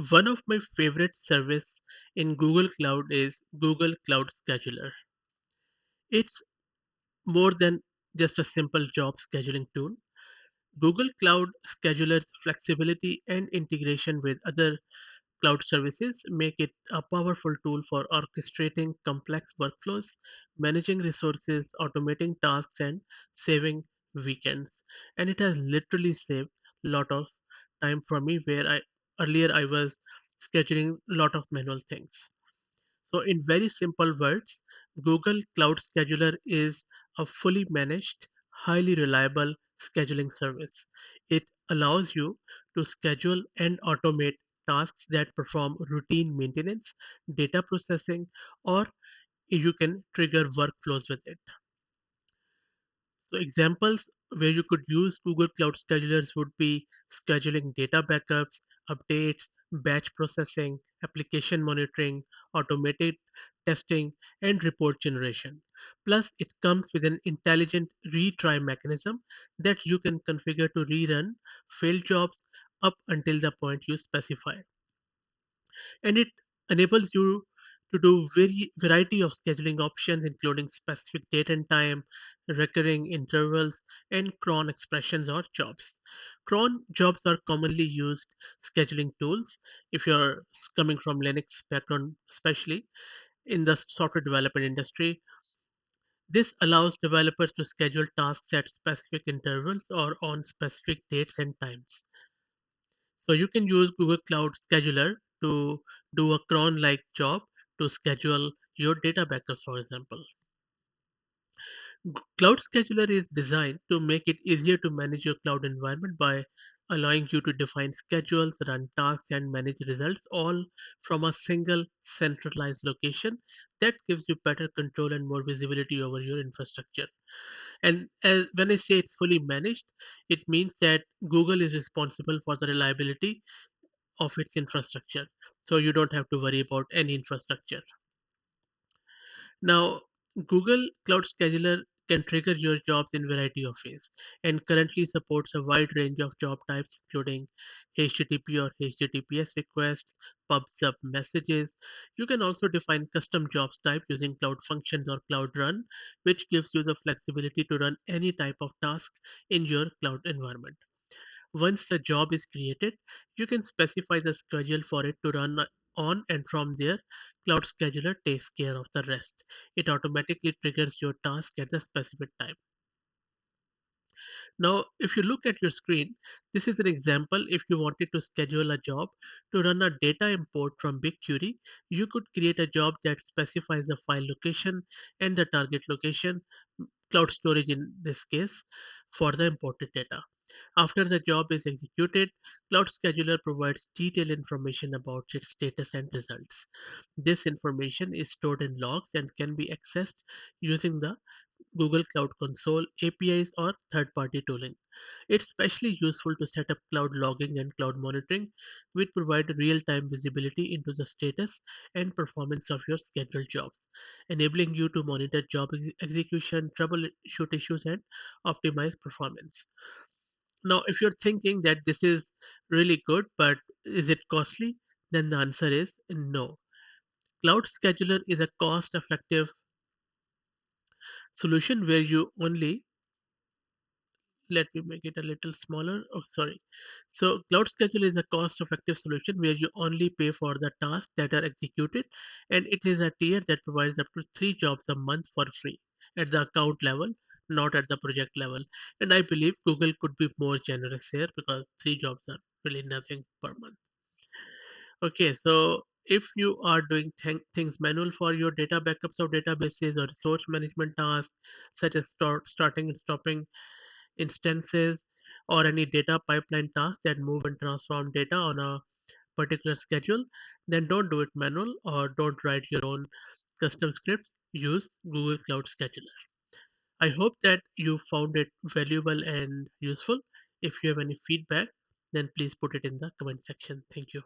One of my favorite service in Google Cloud is Google Cloud Scheduler. It's more than just a simple job scheduling tool. Google Cloud Scheduler's flexibility and integration with other cloud services make it a powerful tool for orchestrating complex workflows, managing resources, automating tasks, and saving weekends. And it has literally saved a lot of time for me where I earlier I was scheduling a lot of manual things. So, in very simple words, Google Cloud Scheduler is a fully managed, highly reliable scheduling service. It allows you to schedule and automate tasks that perform routine maintenance, data processing, or you can trigger workflows with it. So examples where you could use Google Cloud Schedulers would be scheduling data backups, updates, batch processing, application monitoring, automated testing, and report generation. Plus, it comes with an intelligent retry mechanism that you can configure to rerun failed jobs up until the point you specify, and it enables you to do very variety of scheduling options including specific date and time, recurring intervals, and cron expressions or jobs. Cron jobs are commonly used scheduling tools if you're coming from Linux background, especially in the software development industry. This allows developers to schedule tasks at specific intervals or on specific dates and times. So you can use Google Cloud Scheduler to do a cron-like job to schedule your data backups, for example. Cloud Scheduler is designed to make it easier to manage your cloud environment by allowing you to define schedules, run tasks, and manage results all from a single centralized location that gives you better control and more visibility over your infrastructure. And as when I say it's fully managed, it means that Google is responsible for the reliability of its infrastructure. So you don't have to worry about any infrastructure. Now, Google Cloud Scheduler can trigger your jobs in variety of ways and currently supports a wide range of job types including HTTP or HTTPS requests, pub/sub messages. You can also define custom jobs type using Cloud Functions or Cloud Run, which gives you the flexibility to run any type of task in your cloud environment. Once a job is created, you can specify the schedule for it to run on, and from there, Cloud Scheduler takes care of the rest. It automatically triggers your task at the specific time. Now, if you look at your screen, this is an example. If you wanted to schedule a job to run a data import from BigQuery, you could create a job that specifies the file location and the target location, cloud storage in this case, for the imported data. After the job is executed, Cloud Scheduler provides detailed information about its status and results. This information is stored in logs and can be accessed using the Google Cloud Console, APIs, or third party tooling. It's especially useful to set up cloud logging and cloud monitoring, which provide real time visibility into the status and performance of your scheduled jobs, enabling you to monitor job execution, troubleshoot issues, and optimize performance. Now, if you're thinking that this is really good, but is it costly? Then the answer is no. Cloud Scheduler is a cost effective solution where you only let me make it a little smaller. Oh, sorry. So, Cloud Schedule is a cost effective solution where you only pay for the tasks that are executed, and it is a tier that provides up to 3 jobs a month for free at the account level, not at the project level. And I believe Google could be more generous here because 3 jobs are really nothing per month. Okay, so if you are doing things manual for your data backups or databases or resource management tasks, such as starting and stopping instances or any data pipeline tasks that move and transform data on a particular schedule, then don't do it manual or don't write your own custom scripts. Use Google Cloud Scheduler. I hope that you found it valuable and useful. If you have any feedback, then please put it in the comment section. Thank you.